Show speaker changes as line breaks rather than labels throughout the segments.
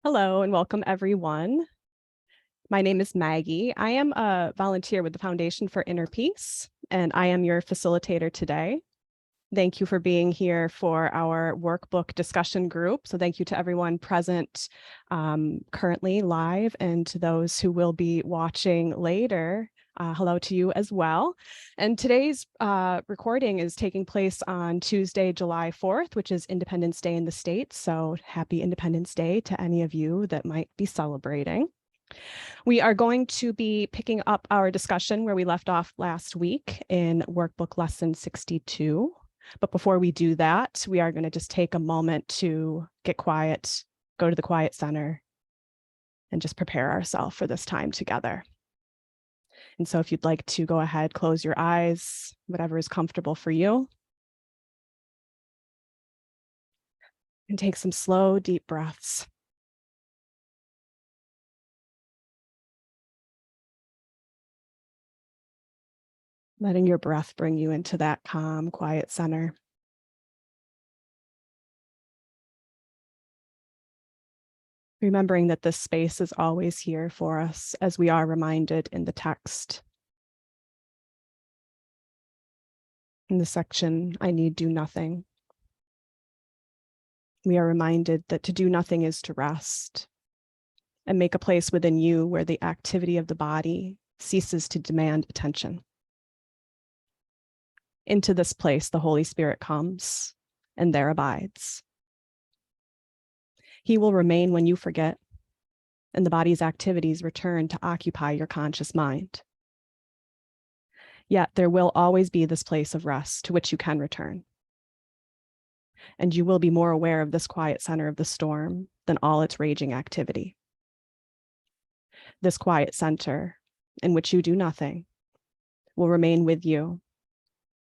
Hello and welcome everyone. My name is Maggie. I am a volunteer with the Foundation for Inner Peace, and I am your facilitator today. Thank you for being here for our workbook discussion group. So thank you to everyone present currently live and to those who will be watching later. Hello to you as well. And today's recording is taking place on Tuesday, July 4th, which is Independence Day in the States. So happy Independence Day to any of you that might be celebrating. We are going to be picking up our discussion where we left off last week in workbook lesson 62. But before we do that, we are going to just take a moment to get quiet, go to the quiet center, and just prepare ourselves for this time together. And so if you'd like to go ahead, close your eyes, whatever is comfortable for you. And take some slow, deep breaths. Letting your breath bring you into that calm, quiet center. Remembering that this space is always here for us, as we are reminded in the text. In the section, I need do nothing. We are reminded that to do nothing is to rest and make a place within you where the activity of the body ceases to demand attention. Into this place, the Holy Spirit comes and there abides. He will remain when you forget, and the body's activities return to occupy your conscious mind. Yet there will always be this place of rest to which you can return. And you will be more aware of this quiet center of the storm than all its raging activity. This quiet center, in which you do nothing, will remain with you,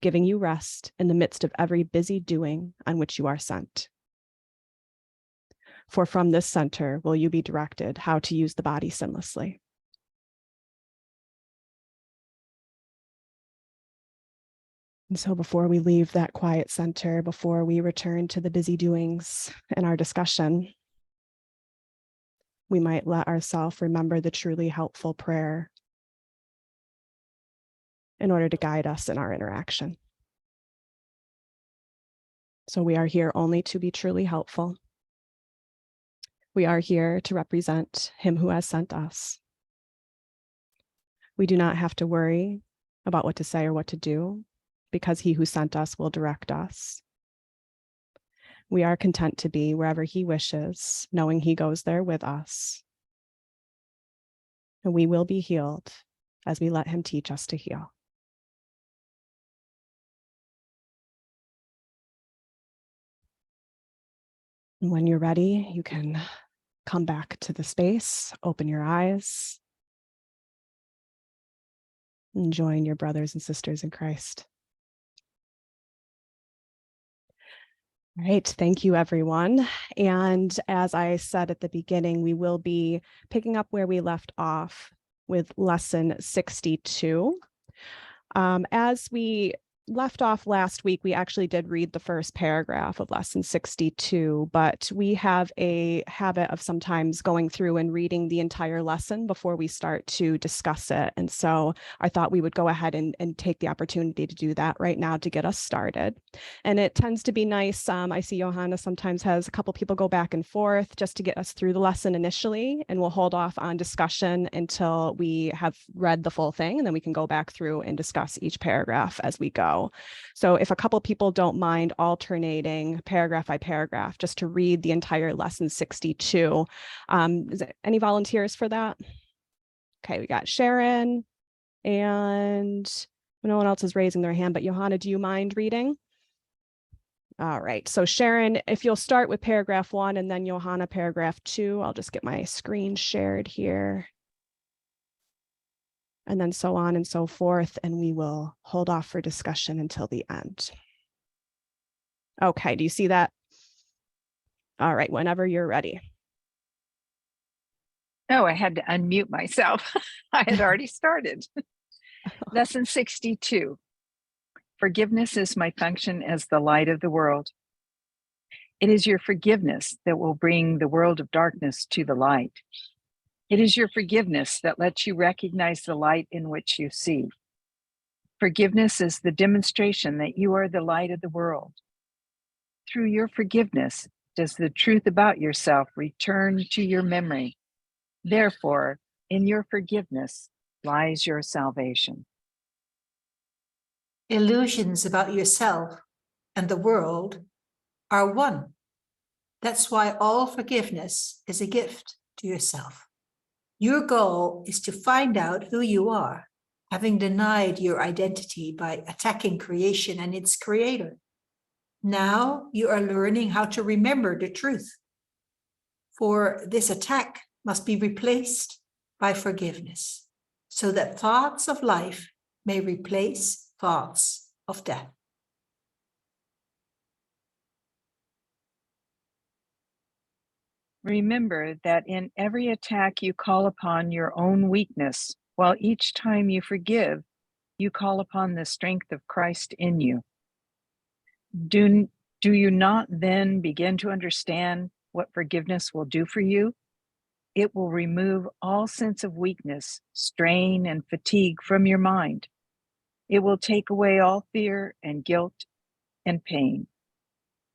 giving you rest in the midst of every busy doing on which you are sent. For from this center will you be directed how to use the body sinlessly. And so before we leave that quiet center, before we return to the busy doings in our discussion, we might let ourselves remember the truly helpful prayer in order to guide us in our interaction. So we are here only to be truly helpful. We are here to represent him who has sent us. We do not have to worry about what to say or what to do, because he who sent us will direct us. We are content to be wherever he wishes, knowing he goes there with us. And we will be healed as we let him teach us to heal. And when you're ready, you can come back to the space, open your eyes, and join your brothers and sisters in Christ. All right, thank you, everyone. And as I said at the beginning, we will be picking up where we left off with lesson 62. As we left off last week, we actually did read the first paragraph of lesson 62, but we have a habit of sometimes going through and reading the entire lesson before we start to discuss it. And so I thought we would go ahead and take the opportunity to do that right now to get us started. And it tends to be nice. I see Johanna sometimes has a couple people go back and forth just to get us through the lesson initially, and we'll hold off on discussion until we have read the full thing, and then we can go back through and discuss each paragraph as we go. So if a couple people don't mind alternating paragraph by paragraph just to read the entire lesson 62. Is there any volunteers for that? Okay, we got Sharon, and no one else is raising their hand, but Johanna, do you mind reading? All right, so Sharon, if you'll start with paragraph 1 and then Johanna paragraph 2, I'll just get my screen shared here. And then so on and so forth, and we will hold off for discussion until the end. Okay, do you see that? All right, whenever you're ready.
Oh, I had to unmute myself. I had already started. Lesson 62. Forgiveness is my function as the light of the world. It is your forgiveness that will bring the world of darkness to the light. It is your forgiveness that lets you recognize the light in which you see. Forgiveness is the demonstration that you are the light of the world. Through your forgiveness, does the truth about yourself return to your memory. Therefore, in your forgiveness lies your salvation.
Illusions about yourself and the world are one. That's why all forgiveness is a gift to yourself. Your goal is to find out who you are, having denied your identity by attacking creation and its creator. Now you are learning how to remember the truth. For this attack must be replaced by forgiveness, so that thoughts of life may replace thoughts of death.
Remember that in every attack you call upon your own weakness, while each time you forgive, you call upon the strength of Christ in you. Do you not then begin to understand what forgiveness will do for you? It will remove all sense of weakness, strain, and fatigue from your mind. It will take away all fear and guilt and pain.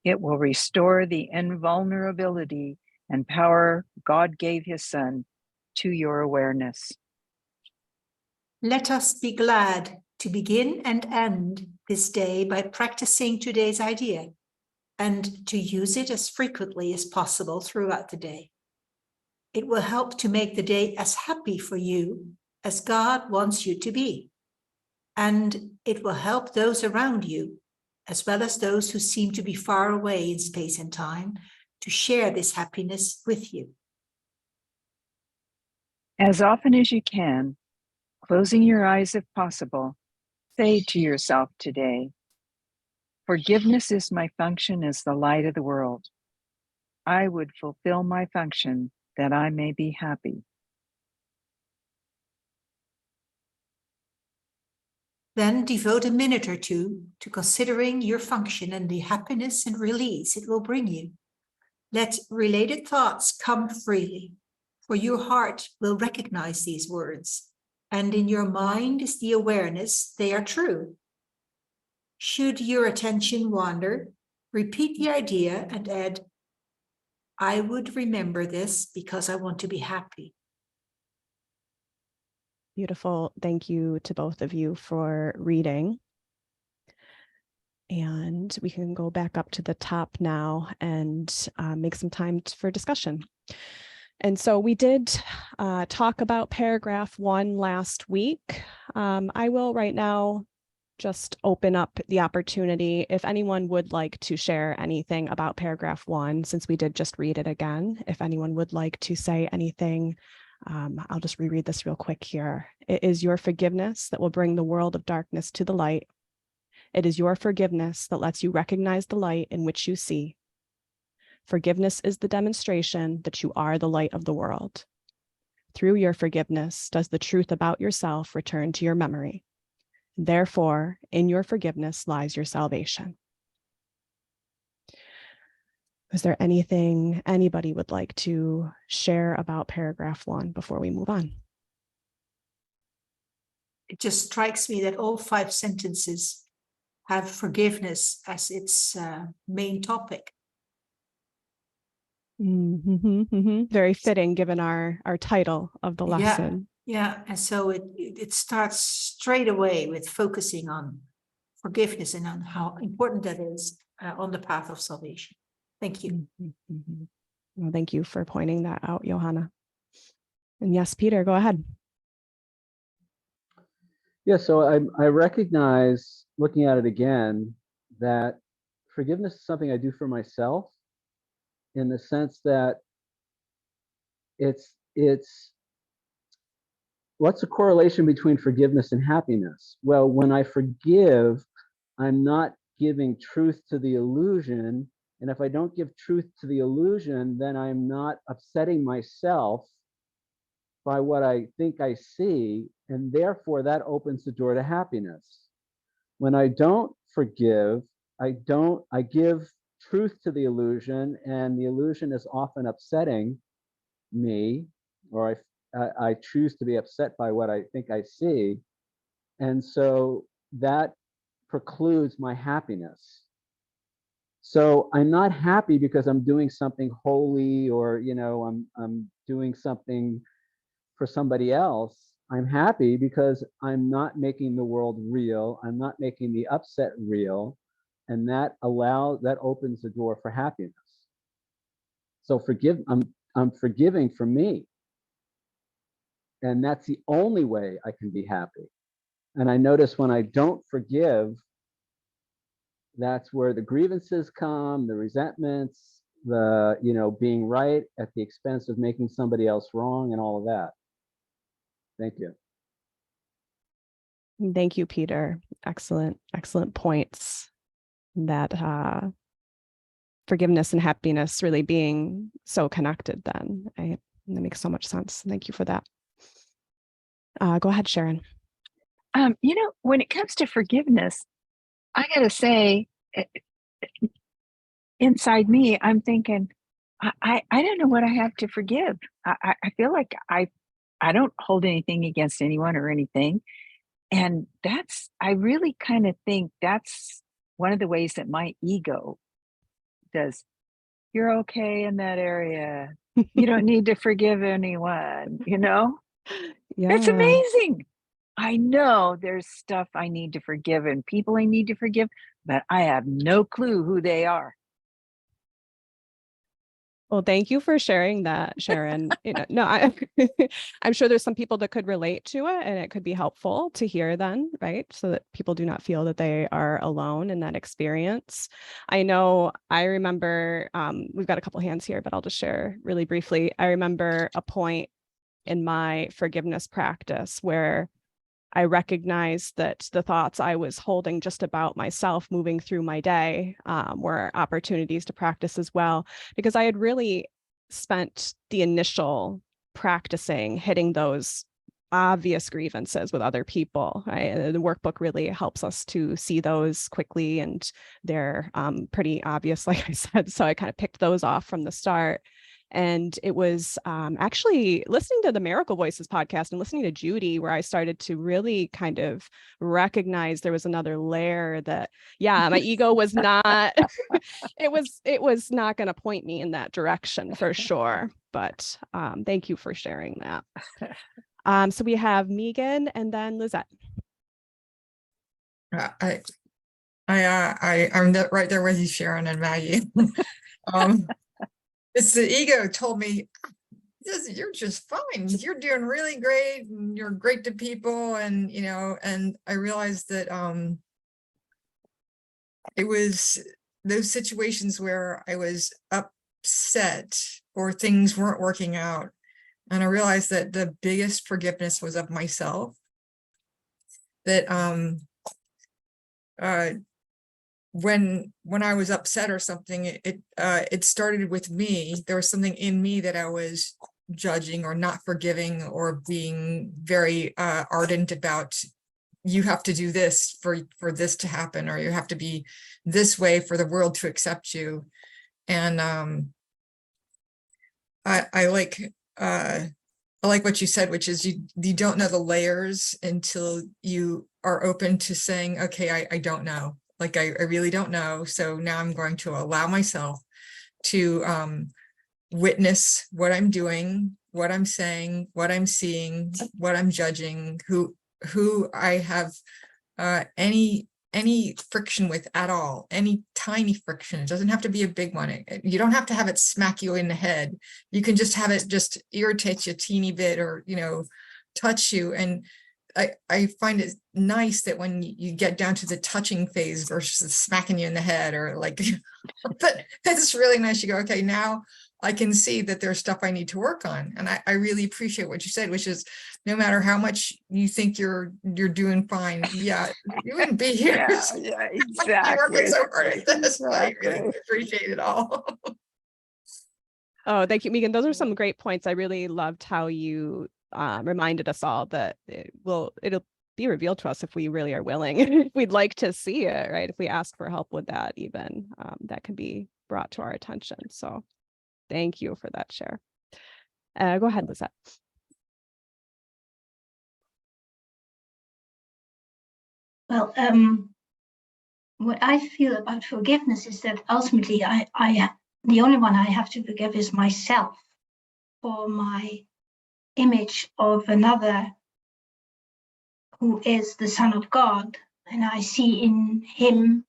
It will restore the invulnerability and power God gave his Son to your awareness.
Let us be glad to begin and end this day by practicing today's idea and to use it as frequently as possible throughout the day. It will help to make the day as happy for you as God wants you to be. And it will help those around you, as well as those who seem to be far away in space and time, to share this happiness with you.
As often as you can, closing your eyes if possible, say to yourself today, forgiveness is my function as the light of the world. I would fulfill my function that I may be happy.
Then devote a minute or two to considering your function and the happiness and release it will bring you. Let related thoughts come freely, for your heart will recognize these words, and in your mind is the awareness they are true. Should your attention wander, repeat the idea and add, I would remember this because I want to be happy.
Beautiful. Thank you to both of you for reading. And we can go back up to the top now and make some time for discussion. And so we did talk about paragraph 1 last week. I will right now just open up the opportunity if anyone would like to share anything about paragraph 1, since we did just read it again. If anyone would like to say anything, I'll just reread this real quick here. It is your forgiveness that will bring the world of darkness to the light. It is your forgiveness that lets you recognize the light in which you see. Forgiveness is the demonstration that you are the light of the world. Through your forgiveness does the truth about yourself return to your memory. Therefore, in your forgiveness lies your salvation. Is there anything anybody would like to share about paragraph 1 before we move on?
It just strikes me that all 5 sentences have forgiveness as its main topic.
Very fitting given our title of the lesson.
Yeah, and so it starts straight away with focusing on forgiveness and on how important that is on the path of salvation. Thank you.
Well, thank you for pointing that out, Johanna. And yes, Peter, go ahead.
Yeah, so I recognize, looking at it again, that forgiveness is something I do for myself, in the sense that it's what's the correlation between forgiveness and happiness? Well, when I forgive, I'm not giving truth to the illusion. And if I don't give truth to the illusion, then I'm not upsetting myself by what I think I see. And therefore, that opens the door to happiness. When I don't forgive, I give truth to the illusion, and the illusion is often upsetting me, or I choose to be upset by what I think I see. And so that precludes my happiness. So I'm not happy because I'm doing something holy, or I'm doing something for somebody else. I'm happy because I'm not making the world real. I'm not making the upset real, and that opens the door for happiness. So I'm forgiving for me, and that's the only way I can be happy. And I notice when I don't forgive, that's where the grievances come, the resentments, the being right at the expense of making somebody else wrong, and all of that. Thank you.
Thank you, Peter. Excellent points. That forgiveness and happiness really being so connected then. That makes so much sense. Thank you for that. Go ahead, Sharon.
When it comes to forgiveness, I got to say, inside me, I'm thinking, I don't know what I have to forgive. I feel like I don't hold anything against anyone or anything. And I really kind of think that's one of the ways that my ego does. You're okay in that area. You don't need to forgive anyone,
Yeah.
It's amazing. I know there's stuff I need to forgive and people I need to forgive, but I have no clue who they are.
Well, thank you for sharing that, Sharon. I'm sure there's some people that could relate to it, and it could be helpful to hear then, right? So that people do not feel that they are alone in that experience. I know I remember, we've got a couple hands here, but I'll just share really briefly. I remember a point in my forgiveness practice where I recognized that the thoughts I was holding just about myself moving through my day were opportunities to practice as well, because I had really spent the initial practicing hitting those obvious grievances with other people. Right? The workbook really helps us to see those quickly, and they're pretty obvious, like I said. So I kind of picked those off from the start. And it was actually listening to the Miracle Voices podcast and listening to Judy where I started to really kind of recognize there was another layer that, my ego was not, it was not going to point me in that direction for sure. But thank you for sharing that. So we have Megan and then Lizette.
I'm right there with you, Sharon and Maggie. It's the ego told me, you're just fine. You're doing really great, and you're great to people, and and I realized that it was those situations where I was upset or things weren't working out, and I realized that the biggest forgiveness was of myself. That when I was upset or something, it started with me. There was something in me that I was judging or not forgiving or being very ardent about. You have to do this for this to happen, or you have to be this way for the world to accept you. And I like what you said, which is you don't know the layers until you are open to saying, okay, I don't know. Like, I really don't know. So now I'm going to allow myself to witness what I'm doing, what I'm saying, what I'm seeing, what I'm judging, who I have any friction with at all, any tiny friction. It doesn't have to be a big one. You don't have to have it smack you in the head. You can just have it just irritate you a teeny bit, or touch you. And I find it nice that when you get down to the touching phase versus smacking you in the head, or like, but it's really nice. You go, okay, now I can see that there's stuff I need to work on. And I really appreciate what you said, which is no matter how much you think you're doing fine, you wouldn't be here.
Yeah, exactly.
You're working so hard at this. Exactly. I really appreciate it all.
Oh, thank you, Megan. Those are some great points. I really loved how you reminded us all that it'll be revealed to us if we really are willing. If we'd like to see it, right? If we ask for help with that, even that can be brought to our attention. So thank you for that share. Go ahead, Lizette.
Well, what I feel about forgiveness is that ultimately the only one I have to forgive is myself for my image of another who is the Son of God, and I see in him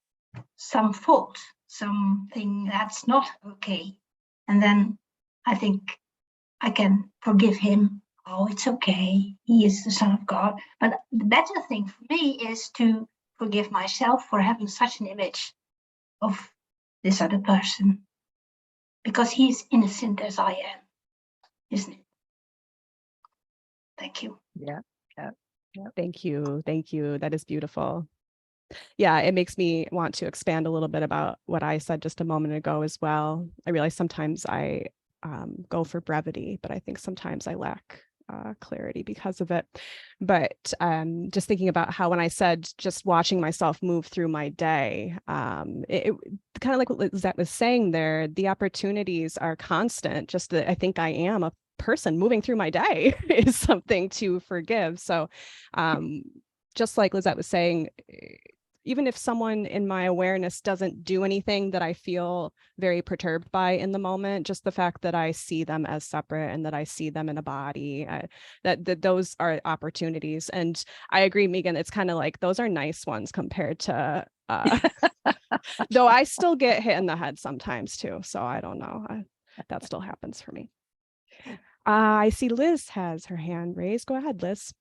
some fault, something that's not okay. And then I think I can forgive him. Oh, it's okay. He is the Son of God. But the better thing for me is to forgive myself for having such an image of this other person, because he's innocent as I am, isn't it? Thank you.
Yeah.
Thank you. Thank you. That is beautiful. Yeah, it makes me want to expand a little bit about what I said just a moment ago as well. I realize sometimes I go for brevity, but I think sometimes I lack clarity because of it. But just thinking about how when I said just watching myself move through my day, it kind of like what Lizette was saying there, the opportunities are constant. Just that I think I am a person moving through my day is something to forgive. So just like Lizette was saying, even if someone in my awareness doesn't do anything that I feel very perturbed by in the moment, just the fact that I see them as separate and that I see them in a body, that those are opportunities. And I agree, Megan, it's kind of like those are nice ones compared to, though I still get hit in the head sometimes too. So I don't know, that still happens for me. I see Liz has her hand raised. Go ahead, Liz.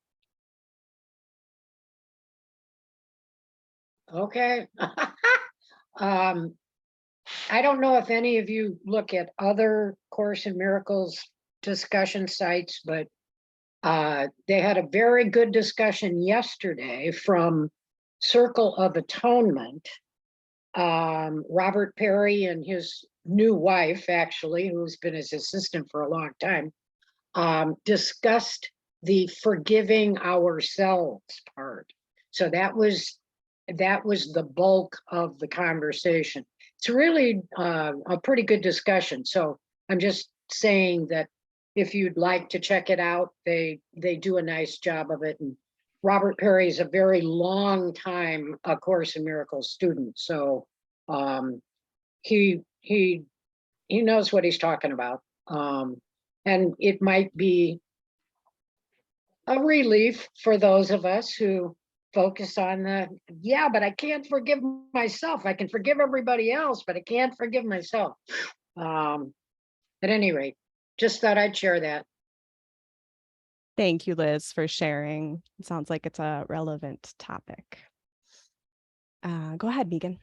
Okay. I don't know if any of you look at other Course in Miracles discussion sites, but they had a very good discussion yesterday from Circle of Atonement. Robert Perry and his new wife, actually, who's been his assistant for a long time, discussed the forgiving ourselves part. So that was the bulk of the conversation. It's really a pretty good discussion. So I'm just saying that if you'd like to check it out, they do a nice job of it. And Robert Perry is a very long time A Course in Miracles student. So he knows what he's talking about. And it might be a relief for those of us who focus on but I can't forgive myself. I can forgive everybody else, but I can't forgive myself. At any rate, just thought I'd share that.
Thank you, Liz, for sharing. It sounds like it's a relevant topic. Go ahead, Megan.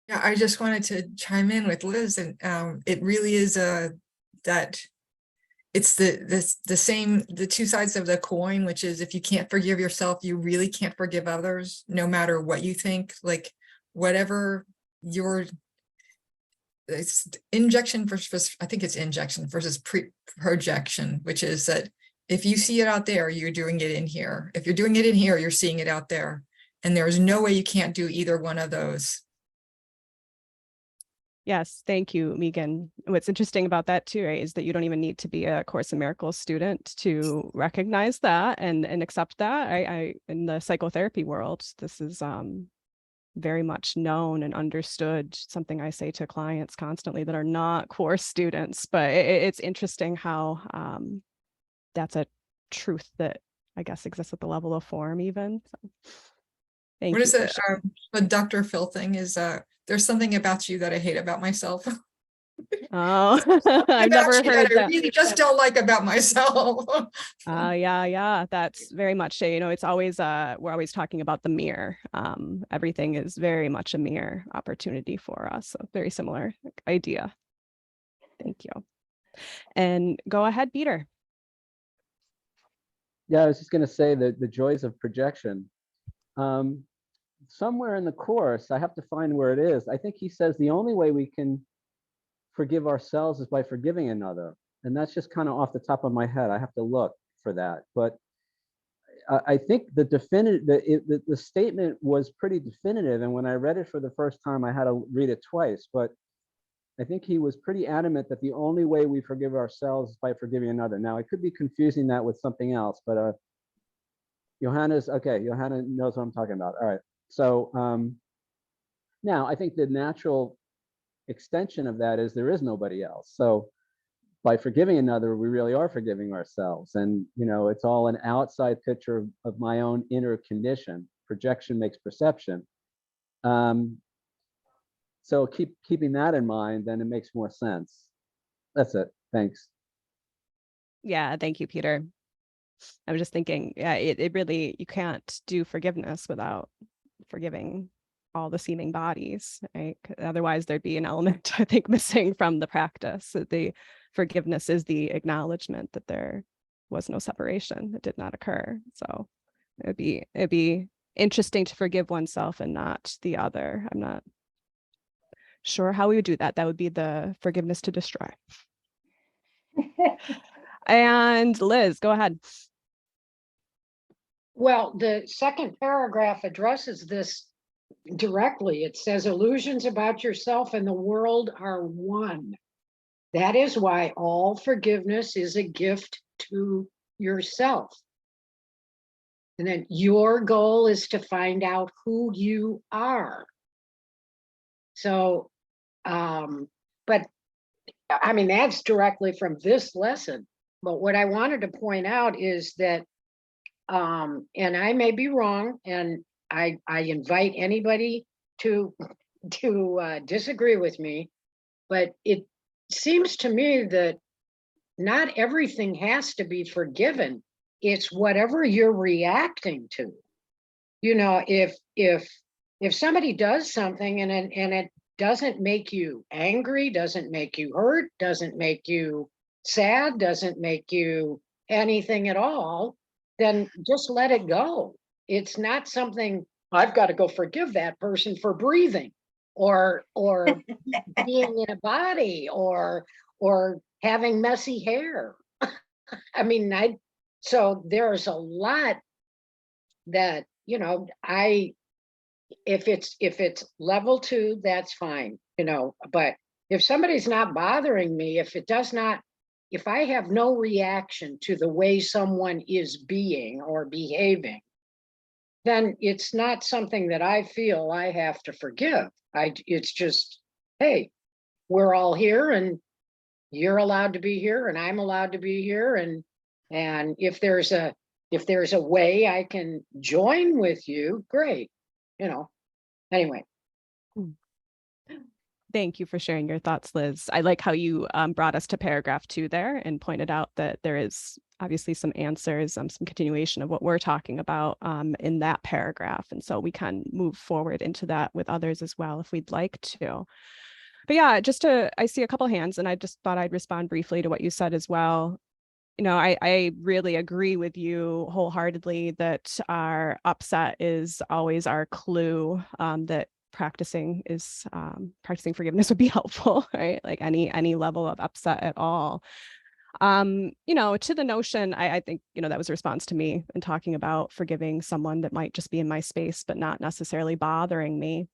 Yeah, I just wanted to chime in with Liz, and it really is that it's the same, the two sides of the coin, which is if you can't forgive yourself, you really can't forgive others, no matter what you think, like whatever your it's injection versus, I think it's injection versus projection, which is that if you see it out there, you're doing it in here. If you're doing it in here, you're seeing it out there. And there's no way you can't do either one of those.
Yes, thank you, Megan. What's interesting about that too, right, is that you don't even need to be a Course in Miracles student to recognize that and accept that. I in the psychotherapy world, this is very much known and understood, something I say to clients constantly that are not course students, but it's interesting how that's a truth that I guess exists at the level of form even. So, thank
What
you
is it? The Dr. Phil thing is there's something about you that I hate about myself.
Oh, I've never heard that.
I really just don't like about myself.
Yeah, that's very much, you know, it's always we're always talking about the mirror. Everything is very much a mirror opportunity for us. So very similar idea. Thank you. And go ahead, Peter.
Yeah, I was just going to say that the joys of projection. Somewhere in the Course, I have to find where it is. I think he says the only way we can forgive ourselves is by forgiving another. And that's just kind of off the top of my head. I have to look for that. But I think the definitive, the statement was pretty definitive. And when I read it for the first time, I had to read it twice. But I think he was pretty adamant that the only way we forgive ourselves is by forgiving another. Now, I could be confusing that with something else, but Johanna's, okay, Johanna knows what I'm talking about. All right. So now I think the natural extension of that is there is nobody else. So by forgiving another, we really are forgiving ourselves. And, you know, it's all an outside picture of my own inner condition. Projection makes perception. So keeping that in mind, then it makes more sense. That's it. Thanks.
Yeah, thank you, Peter. I was just thinking, yeah, it really, you can't do forgiveness without forgiving all the seeming bodies, right? Otherwise, there'd be an element, I think, missing from the practice. That the forgiveness is the acknowledgement that there was no separation, that did not occur. So it'd be interesting to forgive oneself and not the other. I'm not sure how we would do that. That would be the forgiveness to destroy. And Liz, go ahead.
Well, the second paragraph addresses this directly. It says illusions about yourself and the world are one. That is why all forgiveness is a gift to yourself. And then your goal is to find out who you are. So, but I mean, that's directly from this lesson. But what I wanted to point out is that, and I may be wrong, and I invite anybody to disagree with me, but it seems to me that not everything has to be forgiven. It's whatever you're reacting to. You know, if somebody does something and it doesn't make you angry, doesn't make you hurt, doesn't make you sad, doesn't make you anything at all, then just let it go. It's not something I've got to go forgive that person for breathing or being in a body or having messy hair. I mean, so there's a lot that, you know, if it's level 2, that's fine, you know, but if somebody's not bothering me, if I have no reaction to the way someone is being or behaving, then it's not something that I feel I have to forgive. It's just, hey, we're all here and you're allowed to be here and I'm allowed to be here. And if there's a way I can join with you, great, you know, anyway.
Thank you for sharing your thoughts, Liz. I like how you brought us to paragraph 2 there and pointed out that there is obviously some answers, some continuation of what we're talking about in that paragraph. And so we can move forward into that with others as well if we'd like to. But yeah, I see a couple hands and I just thought I'd respond briefly to what you said as well. You know, I really agree with you wholeheartedly that our upset is always our clue, that practicing forgiveness would be helpful, right? Like any level of upset at all. You know, to the notion, I think, you know, that was a response to me in talking about forgiving someone that might just be in my space, but not necessarily bothering me.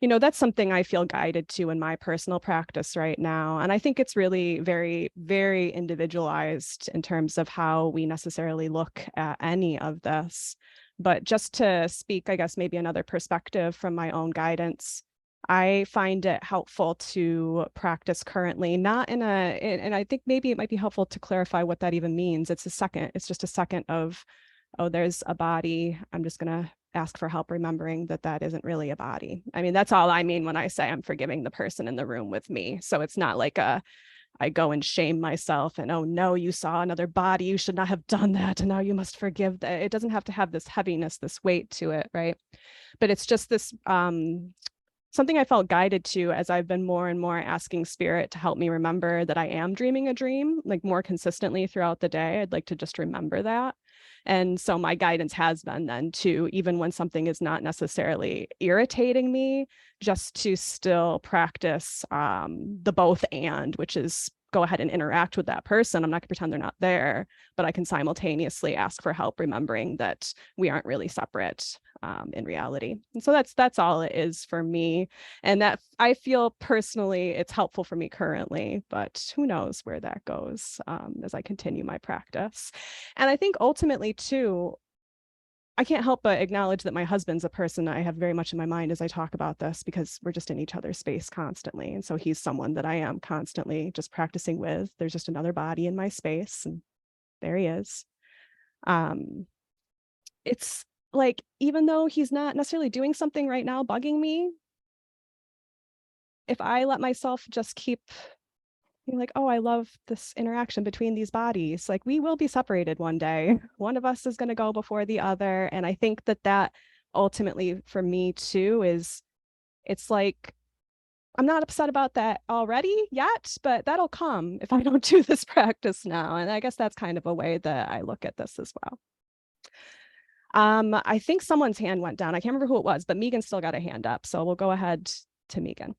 You know, that's something I feel guided to in my personal practice right now. And I think it's really very, very individualized in terms of how we necessarily look at any of this. But just to speak, I guess, maybe another perspective from my own guidance, I find it helpful to practice currently, not in and I think maybe it might be helpful to clarify what that even means. It's just a second of, oh, there's a body. I'm just going to ask for help remembering that that isn't really a body. I mean, that's all I mean when I say I'm forgiving the person in the room with me. So it's not like I go and shame myself and, oh no, you saw another body, you should not have done that, and now you must forgive that. It doesn't have to have this heaviness, this weight to it, right? But it's just this something I felt guided to as I've been more and more asking spirit to help me remember that I am dreaming a dream, like more consistently throughout the day. I'd like to just remember that. And so my guidance has been then to, even when something is not necessarily irritating me, just to still practice the both and, which is go ahead and interact with that person. I'm not going to pretend they're not there, but I can simultaneously ask for help, remembering that we aren't really separate in reality. And so that's all it is for me. And that I feel personally it's helpful for me currently, but who knows where that goes as I continue my practice. And I think ultimately too, I can't help but acknowledge that my husband's a person I have very much in my mind as I talk about this, because we're just in each other's space constantly. And so he's someone that I am constantly just practicing with. There's just another body in my space, and there he is. It's like, even though he's not necessarily doing something right now bugging me, if I let myself just keep being like, oh, I love this interaction between these bodies, like we will be separated one day. One of us is going to go before the other. And I think that ultimately for me too is, it's like, I'm not upset about that already yet, but that'll come if I don't do this practice now. And I guess that's kind of a way that I look at this as well. I think someone's hand went down. I can't remember who it was, but Megan still got a hand up. So we'll go ahead to Megan.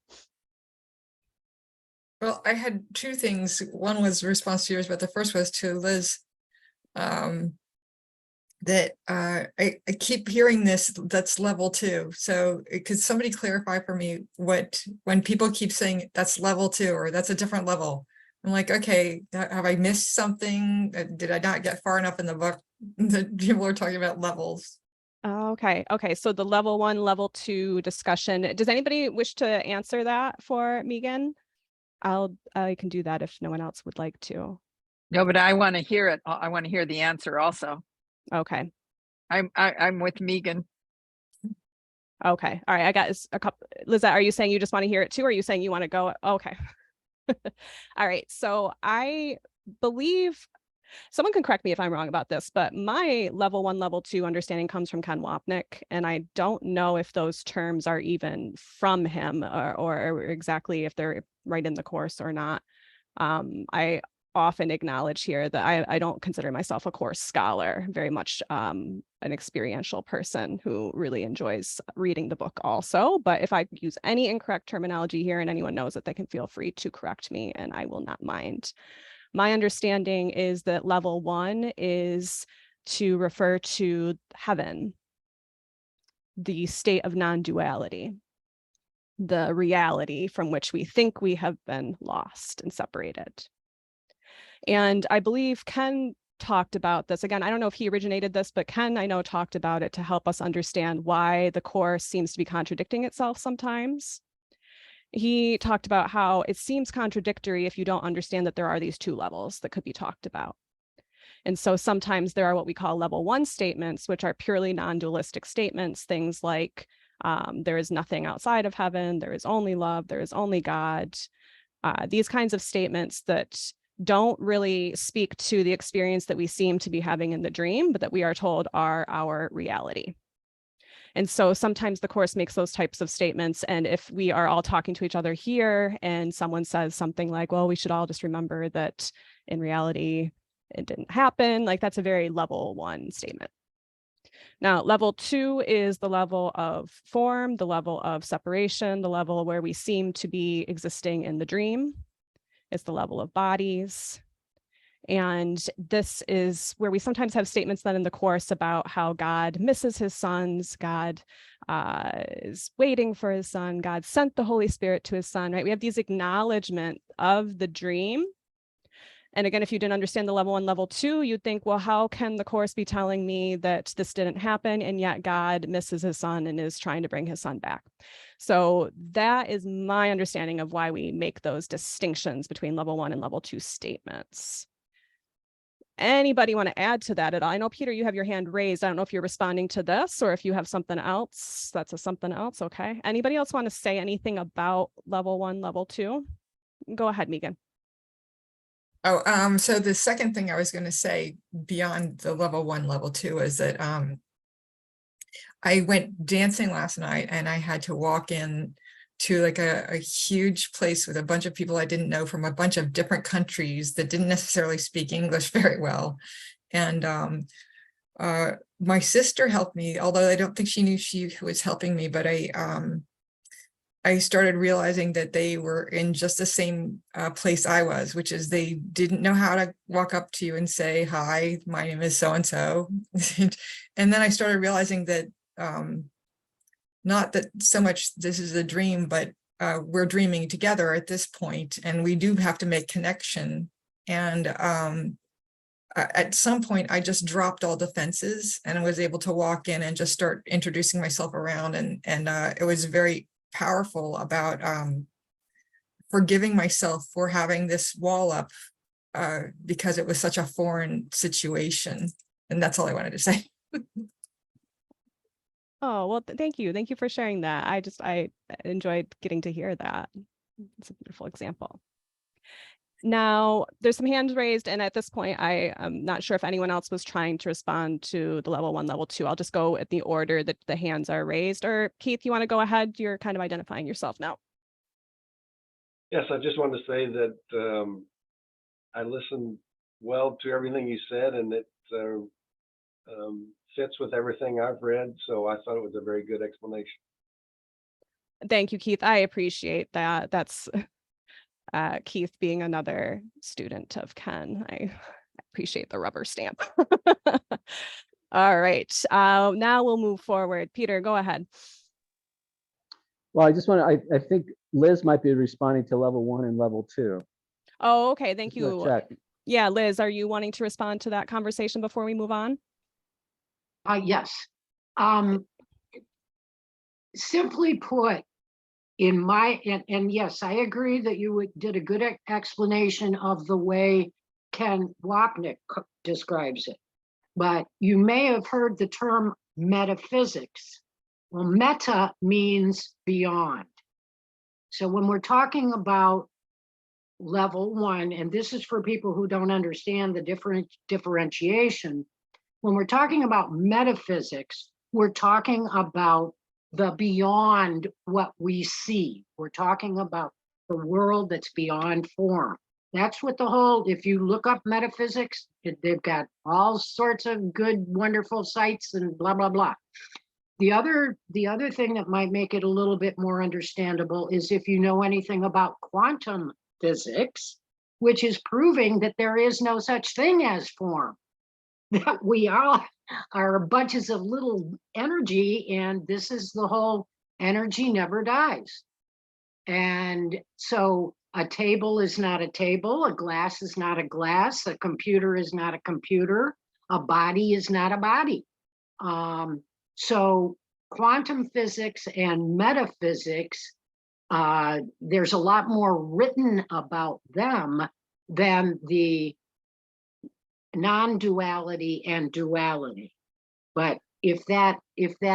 Well, I had two things. One was a response to yours, but the first was to Liz. That I keep hearing this, that's level 2. So could somebody clarify for me when people keep saying that's level 2 or that's a different level? I'm like, okay, have I missed something? Did I not get far enough in the book that people are talking about levels?
Okay. So the level 1, level 2 discussion. Does anybody wish to answer that for Megan? I can do that if no one else would like to.
No, but I want to hear it. I want to hear the answer also.
Okay.
I'm with Megan.
Okay. All right. I got a couple. Lizette, are you saying you just want to hear it too? Or are you saying you want to go? Okay. All right. So I believe, someone can correct me if I'm wrong about this, but my level 1, level 2 understanding comes from Ken Wapnick. And I don't know if those terms are even from him or exactly if they're right in the course or not. I often acknowledge here that I don't consider myself a course scholar, very much an experiential person who really enjoys reading the book also. But if I use any incorrect terminology here and anyone knows it, they can feel free to correct me and I will not mind. My understanding is that level 1 is to refer to heaven, the state of non-duality, the reality from which we think we have been lost and separated. And I believe Ken talked about this. Again, I don't know if he originated this, but Ken, I know, talked about it to help us understand why the Course seems to be contradicting itself sometimes. He talked about how it seems contradictory if you don't understand that there are these 2 levels that could be talked about. And so sometimes there are what we call level 1 statements, which are purely non-dualistic statements, things like there is nothing outside of heaven, there is only love, there is only God. These kinds of statements that don't really speak to the experience that we seem to be having in the dream, but that we are told are our reality. And so sometimes the Course makes those types of statements. And if we are all talking to each other here and someone says something like, well, we should all just remember that in reality, it didn't happen, like that's a very level 1 statement. Now, level 2 is the level of form, the level of separation, the level where we seem to be existing in the dream. It's the level of bodies. And this is where we sometimes have statements then in the Course about how God misses his sons, God is waiting for his son, God sent the Holy Spirit to his son, right? We have these acknowledgement of the dream. And again, if you didn't understand the level 1, level 2, you'd think, well, how can the Course be telling me that this didn't happen and yet God misses his son and is trying to bring his son back? So that is my understanding of why we make those distinctions between level 1 and level 2 statements. Anybody want to add to that at all? I know, Peter, you have your hand raised. I don't know if you're responding to this or if you have something else. That's a something else. Okay. Anybody else want to say anything about level 1, level 2? Go ahead, Megan.
Oh, so the second thing I was going to say beyond the level 1, level 2 is that I went dancing last night and I had to walk in to like a huge place with a bunch of people I didn't know from a bunch of different countries that didn't necessarily speak English very well. And my sister helped me, although I don't think she knew she was helping me, but I started realizing that they were in just the same place I was, which is they didn't know how to walk up to you and say, hi, my name is so-and-so. And then I started realizing that not that so much this is a dream, but we're dreaming together at this point, and we do have to make connection. And at some point, I just dropped all defenses and I was able to walk in and just start introducing myself around. And it was very powerful about forgiving myself for having this wall up because it was such a foreign situation. And that's all I wanted to say.
Oh, well, thank you. Thank you for sharing that. I enjoyed getting to hear that. It's a beautiful example. Now, there's some hands raised, and at this point, I am not sure if anyone else was trying to respond to the level 1, level 2. I'll just go at the order that the hands are raised. Or Keith, you want to go ahead? You're kind of identifying yourself now.
Yes, I just wanted to say that I listened well to everything you said, and it fits with everything I've read. So I thought it was a very good explanation.
Thank you, Keith. I appreciate that. That's Keith being another student of Ken. I appreciate the rubber stamp. All right. Now we'll move forward. Peter, go ahead.
Well, I just want to, I think Liz might be responding to level 1 and level 2.
Oh, okay. Thank
Just wanna
you.
check.
Yeah, Liz, are you wanting to respond to that conversation before we move on?
Yes. Simply put, in my, and yes, I agree that you did a good explanation of the way Ken Wapnick describes it. But you may have heard the term metaphysics. Well, meta means beyond. So when we're talking about level 1, and this is for people who don't understand the differentiation, when we're talking about metaphysics, we're talking about the beyond what we see. We're talking about the world that's beyond form. That's what the whole, if you look up metaphysics, they've got all sorts of good, wonderful sites and blah, blah, blah. The other thing that might make it a little bit more understandable is if you know anything about quantum physics, which is proving that there is no such thing as form, that we all are bunches of little energy, and this is the whole energy never dies. And so a table is not a table, a glass is not a glass, a computer is not a computer, a body is not a body. So quantum physics and metaphysics, there's a lot more written about them than the non-duality and duality. But if that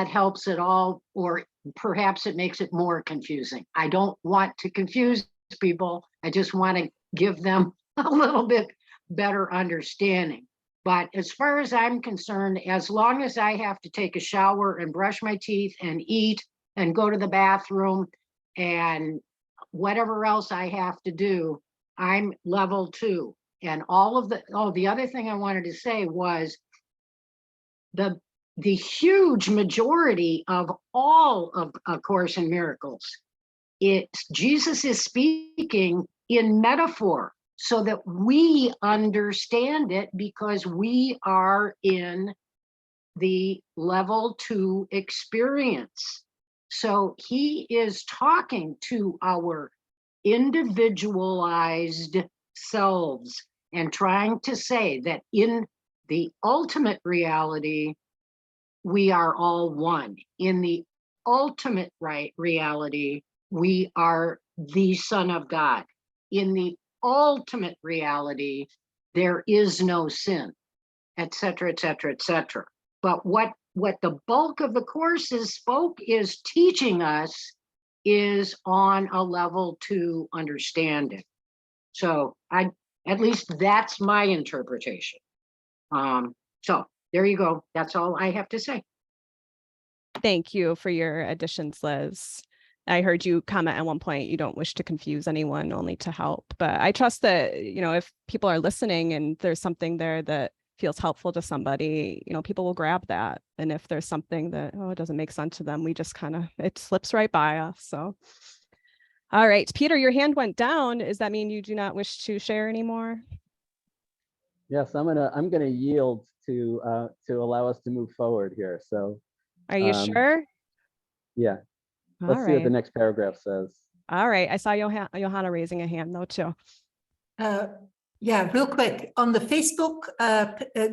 helps at all, or perhaps it makes it more confusing. I don't want to confuse people. I just want to give them a little bit better understanding. But as far as I'm concerned, as long as I have to take a shower and brush my teeth and eat and go to the bathroom and whatever else I have to do, I'm level 2. And all of the other thing I wanted to say was the huge majority of all of A Course in Miracles, Jesus is speaking in metaphor so that we understand it, because we are in the level 2 experience. So he is talking to our individualized selves and trying to say that in the ultimate reality, we are all one. In the ultimate reality, we are the Son of God. In the ultimate reality, there is no sin, etc., etc., etc. But what the bulk of the courses is teaching us is on a level 2 understanding. So at least that's my interpretation. So there you go. That's all I have to say.
Thank you for your additions, Liz. I heard you comment at one point, you don't wish to confuse anyone, only to help. But I trust that, if people are listening and there's something there that feels helpful to somebody, people will grab that. And if there's something that, it doesn't make sense to them, we just it slips right by us. So All right, Peter, your hand went down. Does that mean you do not wish to share anymore?
Yes, I'm gonna yield to allow us to move forward here. So
Are you sure?
yeah,
All
let's see what the
right.
next paragraph says.
All right. I saw Johanna raising a hand though too.
Yeah, real quick, on the Facebook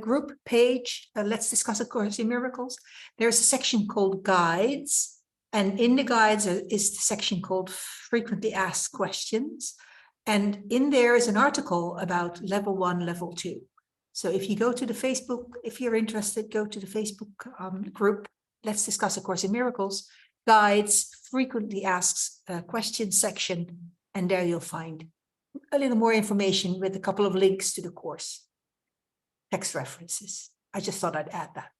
group page, Let's Discuss A Course in Miracles, there's a section called Guides, and in the guides is the section called Frequently Asked Questions, and in there is an article about level 1, level 2. So if you go to the Facebook, if you're interested, go to the Facebook group, Let's Discuss A Course in Miracles, Guides, Frequently Asked Questions section, and there you'll find a little more information with a couple of links to the course, text references. I just thought I'd add that.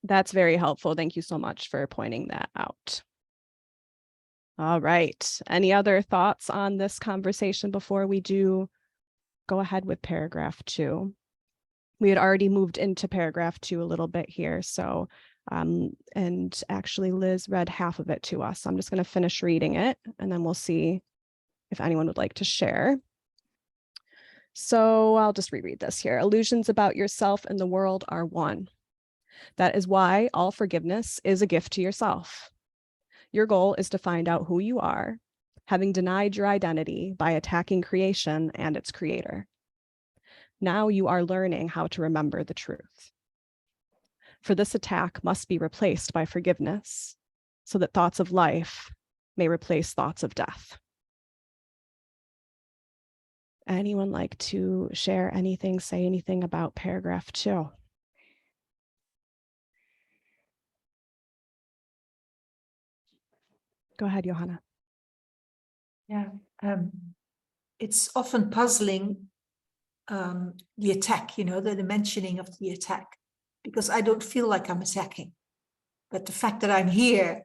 That's very helpful. Thank you so much for pointing that out. All right. Any other thoughts on this conversation before we do go ahead with paragraph 2? We had already moved into paragraph 2 a little bit here. So, and actually Liz read half of it to us. So I'm just going to finish reading it and then we'll see if anyone would like to share. So I'll just reread this here. Illusions about yourself and the world are one. That is why all forgiveness is a gift to yourself. Your goal is to find out who you are, having denied your identity by attacking creation and its creator. Now you are learning how to remember the truth. For this attack must be replaced by forgiveness, so that thoughts of life may replace thoughts of death. Anyone like to share anything, say anything about paragraph 2? Go ahead, Johanna.
Yeah, it's often puzzling, the attack, the mentioning of the attack, because I don't feel like I'm attacking. But the fact that I'm here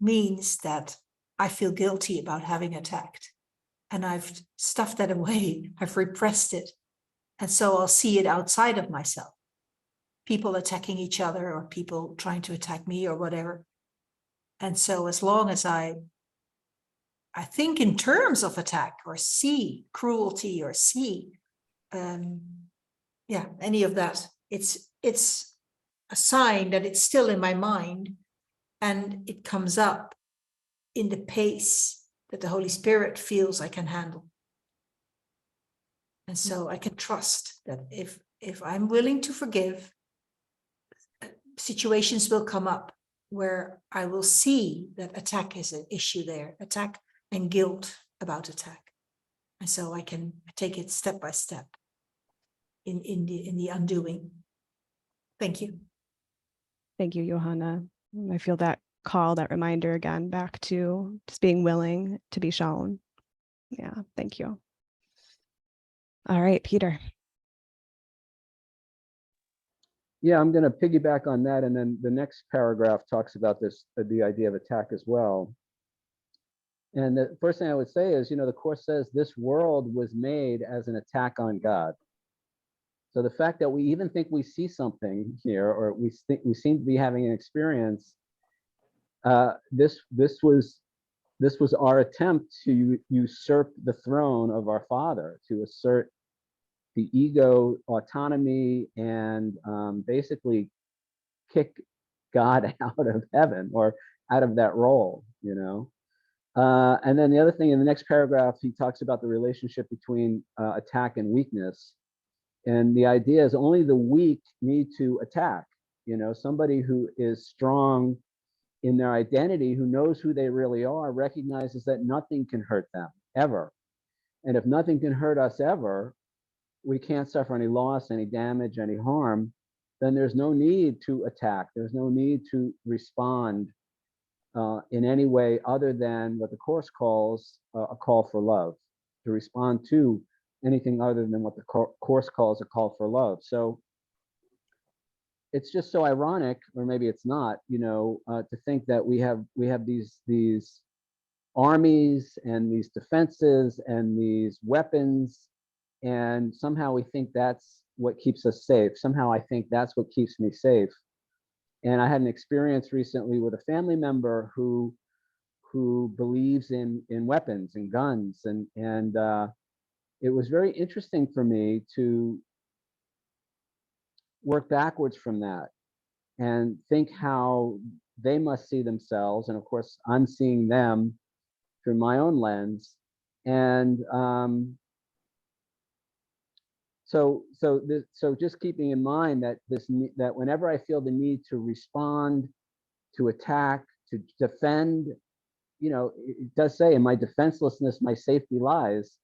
means that I feel guilty about having attacked. And I've stuffed that away, I've repressed it. And so I'll see it outside of myself. People attacking each other or people trying to attack me or whatever. And so as long as I think in terms of attack or see cruelty or see, any of that, it's a sign that it's still in my mind and it comes up in the pace that the Holy Spirit feels I can handle. And so I can trust that if I'm willing to forgive, situations will come up where I will see that attack is an issue there, attack and guilt about attack. And so I can take it step by step in the undoing. Thank you.
Thank you, Johanna. I feel that call, that reminder again, back to just being willing to be shown. Yeah, thank you. All right, Peter.
Yeah, I'm going to piggyback on that. And then the next paragraph talks about this, the idea of attack as well. And the first thing I would say is, the Course says this world was made as an attack on God. So the fact that we even think we see something here, or we seem to be having an experience, this was our attempt to usurp the throne of our Father, to assert the ego autonomy and basically kick God out of heaven or out of that role, And then the other thing in the next paragraph, he talks about the relationship between attack and weakness. And the idea is only the weak need to attack. Somebody who is strong in their identity, who knows who they really are, recognizes that nothing can hurt them ever. And if nothing can hurt us ever, we can't suffer any loss, any damage, any harm, then there's no need to attack. There's no need to respond in any way other than what the Course calls a call for love, to respond to anything other than what the Course calls a call for love. So it's just so ironic, or maybe it's not, to think that we have these armies and these defenses and these weapons, and somehow we think that's what keeps us safe. Somehow I think that's what keeps me safe. And I had an experience recently with a family member who who believes in weapons and guns, and it was very interesting for me to work backwards from that and think how they must see themselves, and of course I'm seeing them through my own lens, and so just keeping in mind that that whenever I feel the need to respond, to attack, to defend, you know, it does say in my defenselessness my safety lies.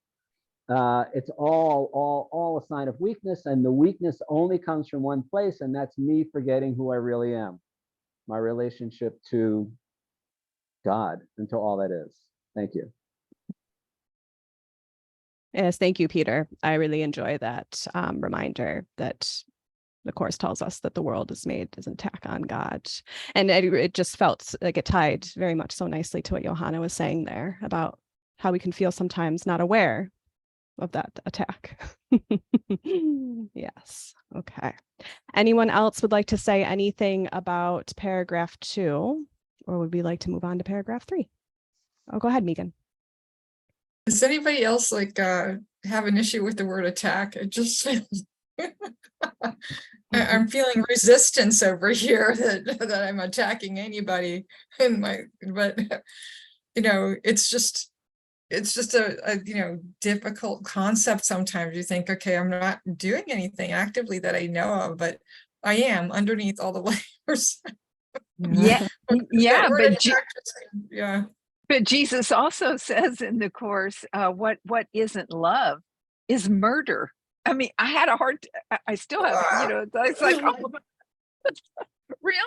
It's all a sign of weakness, and the weakness only comes from one place, and that's me forgetting who I really am, my relationship to God, and to all that is. Thank you.
Yes, thank you, Peter. I really enjoy that reminder that the Course tells us that the world is made as an attack on God. And it just felt like it tied very much so nicely to what Johanna was saying there about how we can feel sometimes not aware of that attack. Yes. Okay. Anyone else would like to say anything about paragraph 2, or would we like to move on to paragraph 3? Oh, go ahead, Megan.
Does anybody else like have an issue with the word attack? It just I'm feeling resistance over here that I'm attacking anybody in my, but you know, it's just a you know, difficult concept. Sometimes you think, okay, I'm not doing anything actively that I know of, but I am underneath all the layers.
Yeah, yeah,
yeah.
But Jesus also says in the Course, what isn't love is murder. I mean, I had a hard, I still have, you know, it's like, oh, really?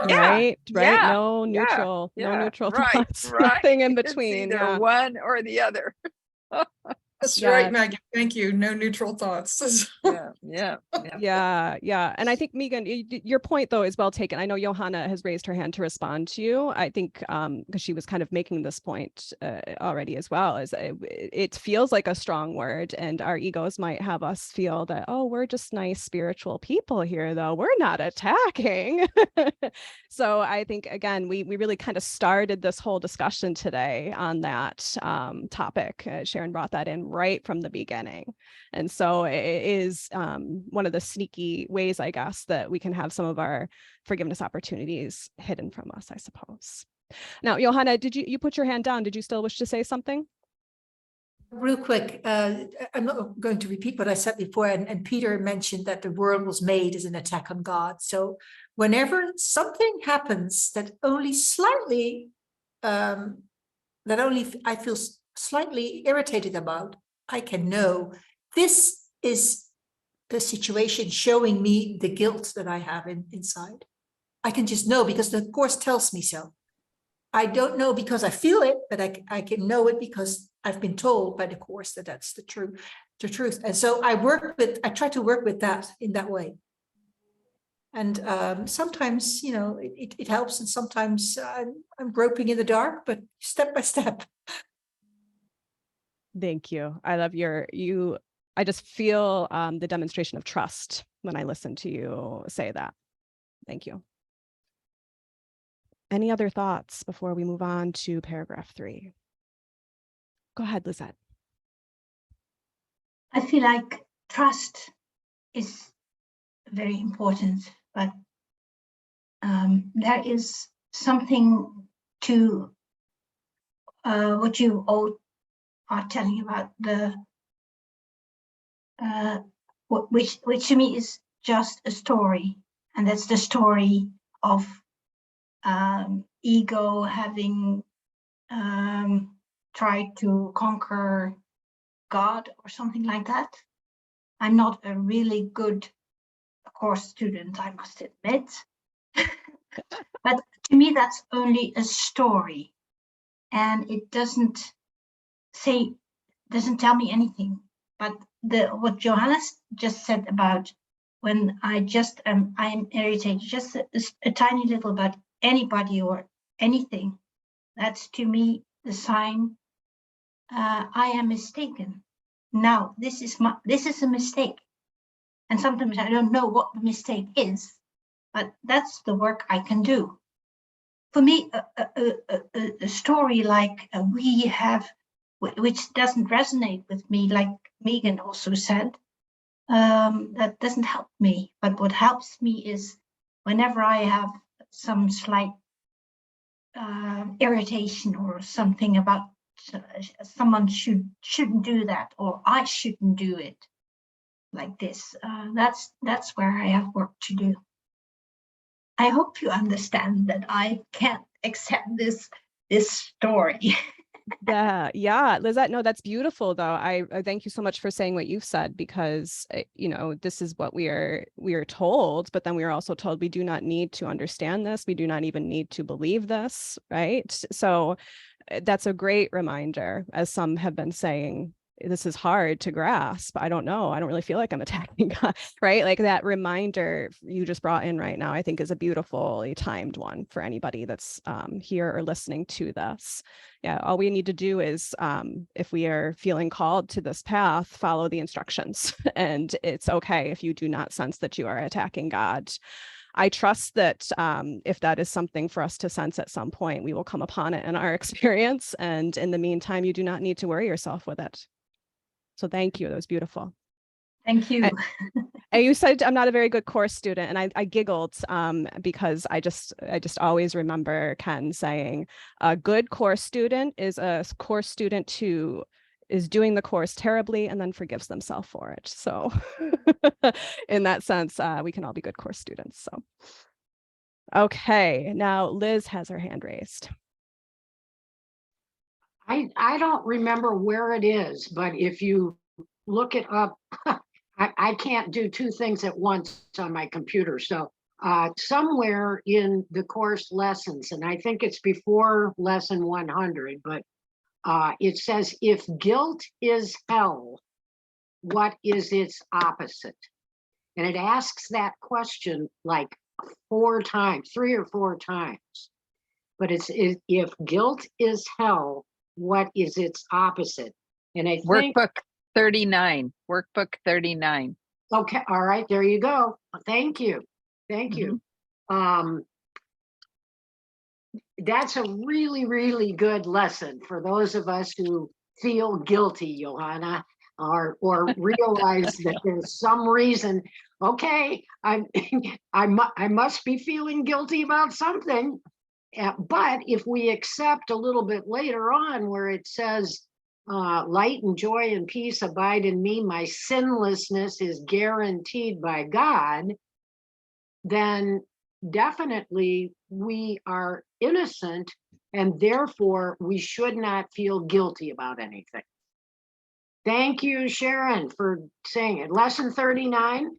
Right, right.
Yeah,
No neutral, no
yeah,
neutral
right,
thoughts,
right.
nothing in
It's
between.
either
Yeah.
one or the other.
That's
Yeah.
right, Maggie. Thank you. No neutral thoughts.
Yeah. And I think, Megan, your point, though, is well taken. I know Johanna has raised her hand to respond to you. I think because she was kind of making this point already as well, is it feels like a strong word, and our egos might have us feel that, oh, we're just nice spiritual people here, though. We're not attacking. So I think, again, we really kind of started this whole discussion today on that topic. Sharon brought that in right from the beginning. And so it is one of the sneaky ways, I guess, that we can have some of our forgiveness opportunities hidden from us, I suppose. Now, Johanna, did you put your hand down? Did you still wish to say something?
Real quick, I'm not going to repeat what I said before, and Peter mentioned that the world was made as an attack on God. So whenever something happens that only slightly, I feel slightly irritated about, I can know this is the situation showing me the guilt that I have inside. I can just know because the Course tells me so. I don't know because I feel it, but I can know it because I've been told by the Course that that's the truth. And so I try to work with that in that way. And sometimes, you know, it helps, and sometimes I'm groping in the dark, but step by step.
Thank you. I love I just feel the demonstration of trust when I listen to you say that. Thank you. Any other thoughts before we move on to paragraph 3? Go ahead, Lizette.
I feel like trust is very important, but there is something to what you all are telling about which to me is just a story, and that's the story of ego having tried to conquer God or something like that. I'm not a really good Course student, I must admit. But to me, that's only a story, and it doesn't tell me anything. But what Johanna just said about when I am irritated just a tiny little about anybody or anything, that's to me the sign I am mistaken. Now this is a mistake, and sometimes I don't know what the mistake is, but that's the work I can do. for me, a story like we have, which doesn't resonate with me, like Megan also said, that doesn't help me. But what helps me is whenever I have some slight irritation or something about someone shouldn't do that, or I shouldn't do it like this. That's where I have work to do. I hope you understand that I can't accept this story.
Yeah, Lizette, no, that's beautiful though. I thank you so much for saying what you've said, because you know, this is what we are told, but then we are also told we do not need to understand this. We do not even need to believe this, right? So that's a great reminder, as some have been saying. This is hard to grasp. I don't know. I don't really feel like I'm attacking God, right? Like that reminder you just brought in right now, I think is a beautifully timed one for anybody that's here or listening to this. Yeah, all we need to do is, if we are feeling called to this path, follow the instructions. And it's okay if you do not sense that you are attacking God. I trust that if that is something for us to sense at some point, we will come upon it in our experience. And in the meantime, you do not need to worry yourself with it. So thank you. That was beautiful.
Thank you.
And you said I'm not a very good course student, and I giggled because I just always remember Ken saying a good course student is a course student who is doing the course terribly and then forgives themselves for it. So in that sense, we can all be good course students. So, okay, now Liz has her hand raised.
I don't remember where it is, but if you look it up, I can't do two things at once on my computer. So somewhere in the course lessons, and I think it's before lesson 100, but it says, if guilt is hell, what is its opposite? And it asks that question like 4 times, 3 or 4 times. But it's if guilt is hell, what is its opposite? And I think
Workbook 39. Workbook 39.
Okay, all right, there you go. Thank you. Thank you. That's a really, really good lesson for those of us who feel guilty, Johanna, or realize that there's some reason. Okay, I must be feeling guilty about something. But if we accept a little bit later on where it says, light and joy and peace abide in me, my sinlessness is guaranteed by God, then definitely we are innocent, and therefore we should not feel guilty about anything. Thank you, Sharon, for saying it. Lesson 39.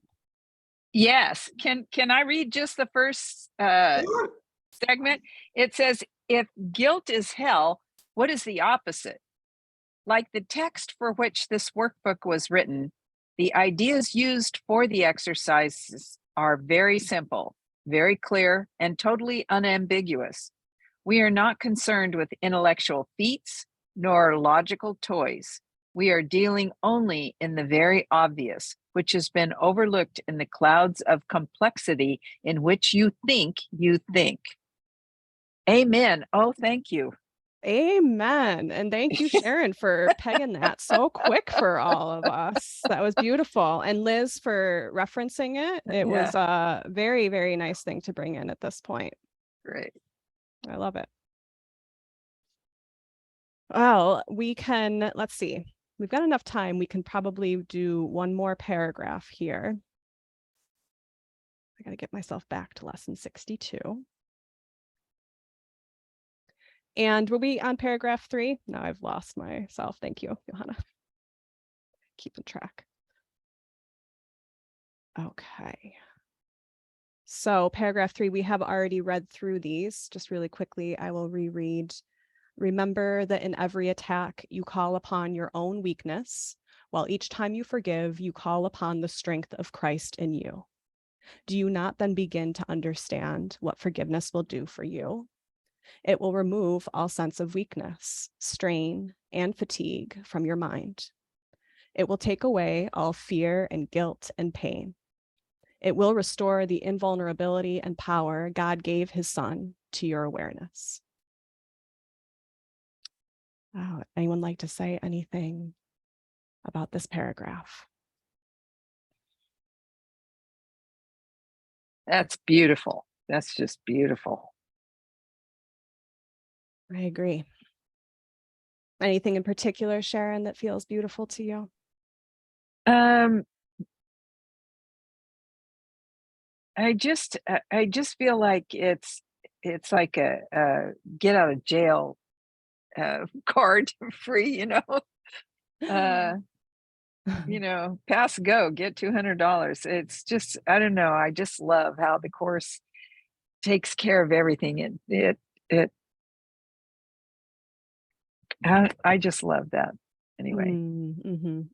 Yes. Can I read just the first segment? It says, if guilt is hell, what is the opposite? Like the text for which this workbook was written, the ideas used for the exercises are very simple, very clear, and totally unambiguous. We are not concerned with intellectual feats nor logical toys. We are dealing only in the very obvious, which has been overlooked in the clouds of complexity in which you think you think. Amen. Oh, thank you.
Amen. And thank you, Sharon, for pegging that so quick for all of us. That was beautiful. And Liz for referencing it. It was a very, very nice thing to bring in at this point.
Great.
I love it. Well, we can, let's see. We've got enough time. We can probably do one more paragraph here. I got to get myself back to lesson 62. And were we on paragraph 3? No, I've lost myself. Thank you, Johanna. Keeping track. Okay. So paragraph 3, we have already read through these. Just really quickly, I will reread. Remember that in every attack, you call upon your own weakness, while each time you forgive, you call upon the strength of Christ in you. Do you not then begin to understand what forgiveness will do for you? It will remove all sense of weakness, strain, and fatigue from your mind. It will take away all fear and guilt and pain. It will restore the invulnerability and power God gave his Son to your awareness. Oh, anyone like to say anything about this paragraph?
That's beautiful. That's just beautiful.
I agree. Anything in particular, Sharon, that feels beautiful to you?
I just feel like it's like a get out of jail card free, pass go, get $200. It's just, I don't know. I just love how the Course takes care of everything. I just love that. Anyway.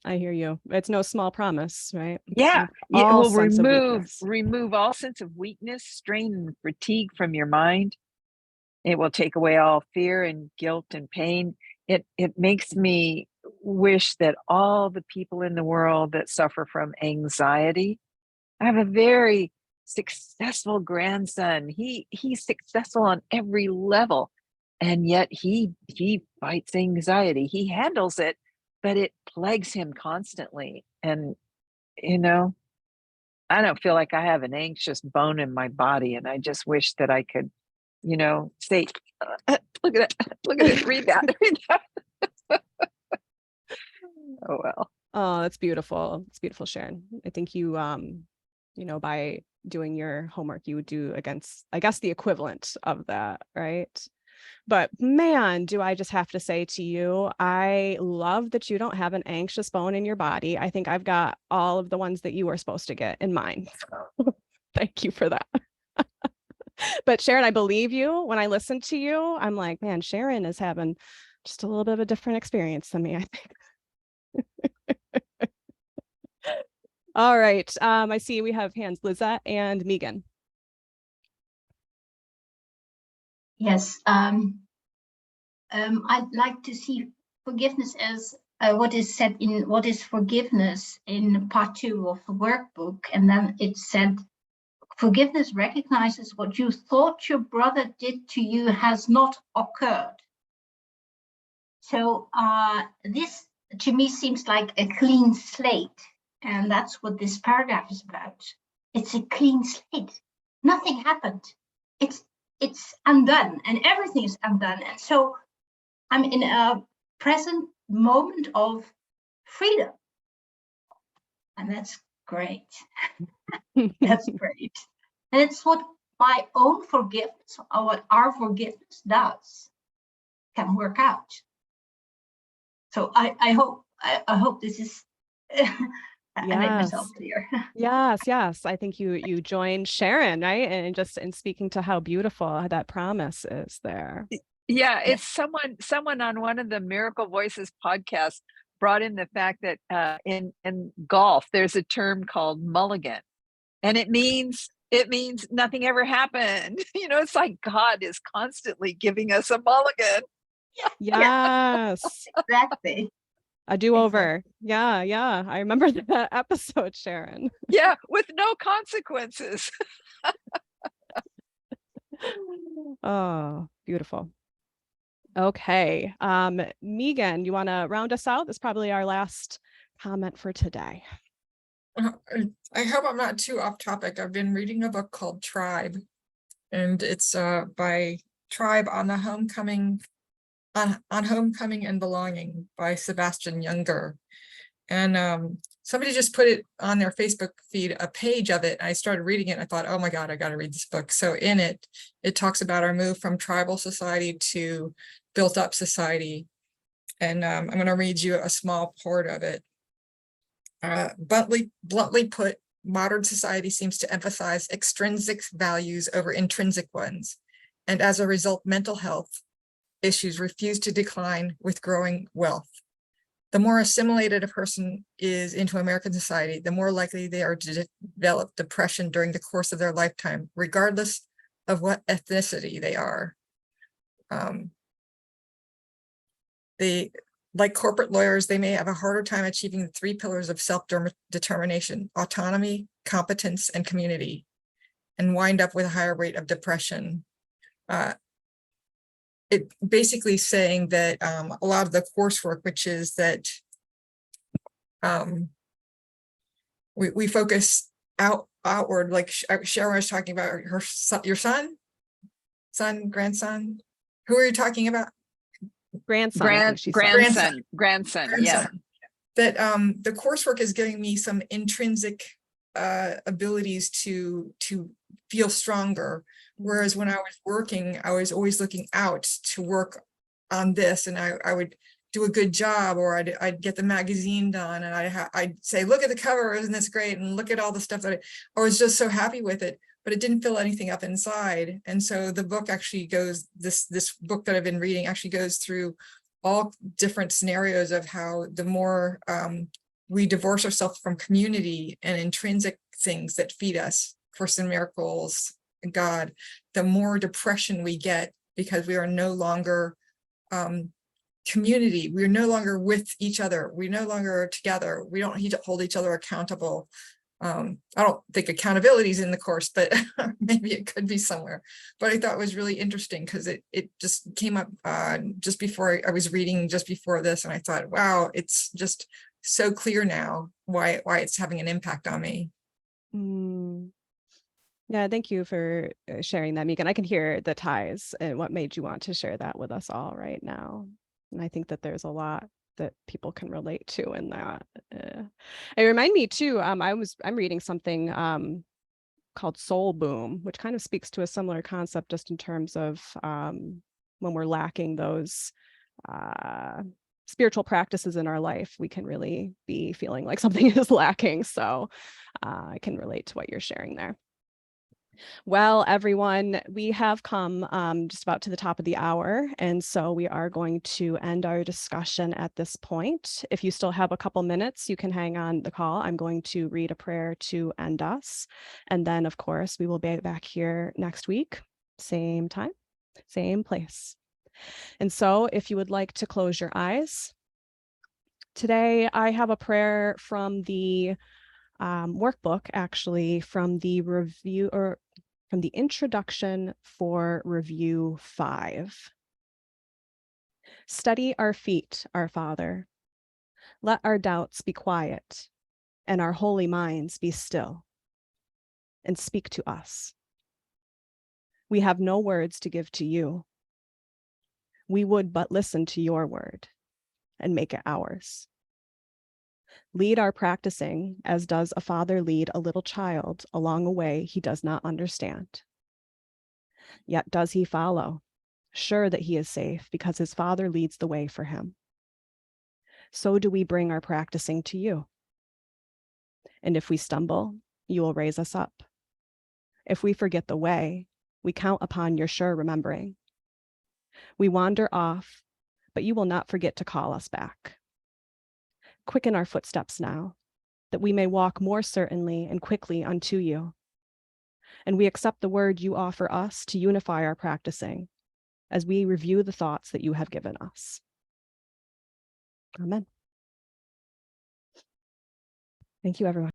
I hear you. It's no small promise, right?
Yeah, it
All
will
sense of weakness.
remove all sense of weakness, strain, and fatigue from your mind. It will take away all fear and guilt and pain. It makes me wish that all the people in the world that suffer from anxiety. I have a very successful grandson. He's successful on every level, and yet he fights anxiety. He handles it, but it plagues him constantly. And I don't feel like I have an anxious bone in my body, and I just wish that I could, say, look at it, read that. Oh well.
Oh, that's beautiful. It's beautiful, Sharon. I think you, by doing your homework, you would do against, I guess, the equivalent of that, right? But man, do I just have to say to you, I love that you don't have an anxious bone in your body. I think I've got all of the ones that you were supposed to get in mine. Thank you for that. But Sharon, I believe you. When I listen to you, I'm like, man, Sharon is having just a little bit of a different experience than me, I think. All right. I see we have hands, Lizette and Megan.
Yes. I'd like to see forgiveness as what is said in what is forgiveness in part 2 of the workbook. And then it said, forgiveness recognizes what you thought your brother did to you has not occurred. So this to me seems like a clean slate. And that's what this paragraph is about. It's a clean slate. Nothing happened. It's undone, and everything is undone. And so I'm in a present moment of freedom. And that's great. That's great. And it's what my own forgiveness, or what our forgiveness does, can work out. So I hope this is I make myself clear.
Yes. I think you joined Sharon, right? And just in speaking to how beautiful that promise is there.
Yeah, it's someone on one of the Miracle Voices podcasts brought in the fact that in golf there's a term called mulligan, and it means nothing ever happened. It's like God is constantly giving us a mulligan.
Yes.
Exactly.
A do-over. Exactly. Yeah. I remember that episode, Sharon.
Yeah, with no consequences.
Oh, beautiful. Okay. Megan, you want to round us out? This is probably our last comment for today.
I hope I'm not too off topic. I've been reading a book called Tribe, and it's by Tribe on the Homecoming on Homecoming and Belonging by Sebastian Junger. And somebody just put it on their Facebook feed, a page of it. I started reading it and I thought, oh my God, I got to read this book. So in it talks about our move from tribal society to built up society. And I'm going to read you a small part of it. Bluntly put, modern society seems to emphasize extrinsic values over intrinsic ones. And as a result, mental health issues refuse to decline with growing wealth. The more assimilated a person is into American society, the more likely they are to develop depression during the course of their lifetime, regardless of what ethnicity they are. Like corporate lawyers, they may have a harder time achieving the 3 pillars of self-determination: autonomy, competence, and community, and wind up with a higher rate of depression. it basically saying that a lot of the coursework, which is that we focus outward, like Sharon was talking about her son, your son, grandson. Who are you talking about?
Grandson. I think she said.
Grandson. Yeah.
That the coursework is giving me some intrinsic abilities to feel stronger. Whereas when I was working, I was always looking out to work on this, and I would do a good job, or I'd get the magazine done, and I'd say, look at the cover, isn't this great? And look at all the stuff that I was just so happy with it, but it didn't fill anything up inside. And so the book actually goes, this book that I've been reading actually goes through all different scenarios of how the more we divorce ourselves from community and intrinsic things that feed us, Course in Miracles, God, the more depression we get, because we are no longer community. We're no longer with each other. We're no longer together. We don't need to hold each other accountable. I don't think accountability is in the course, but maybe it could be somewhere. But I thought it was really interesting because it just came up just before I was reading just before this, and I thought, wow, it's just so clear now why it's having an impact on me.
Yeah, thank you for sharing that, Megan. I can hear the ties and what made you want to share that with us all right now. And I think that there's a lot that people can relate to in that. It reminded me too, I'm reading something called Soul Boom, which kind of speaks to a similar concept just in terms of when we're lacking those spiritual practices in our life, we can really be feeling like something is lacking. So I can relate to what you're sharing there. Well, everyone, we have come just about to the top of the hour, and so we are going to end our discussion at this point. If you still have a couple minutes, you can hang on the call. I'm going to read a prayer to end us, and then, of course, we will be back here next week, same time, same place. And so if you would like to close your eyes, today I have a prayer from the workbook, actually, from the review, or from the introduction for review 5. Steady our feet, our Father. Let our doubts be quiet, and our holy minds be still, and speak to us. We have no words to give to you. We would but listen to your word and make it ours. Lead our practicing as does a father lead a little child along a way he does not understand. Yet does he follow, sure that he is safe because his father leads the way for him. So do we bring our practicing to you. And if we stumble, you will raise us up. If we forget the way, we count upon your sure remembering. We wander off, but you will not forget to call us back. Quicken our footsteps now, that we may walk more certainly and quickly unto you. And we accept the word you offer us to unify our practicing as we review the thoughts that you have given us. Amen. Thank you, everyone.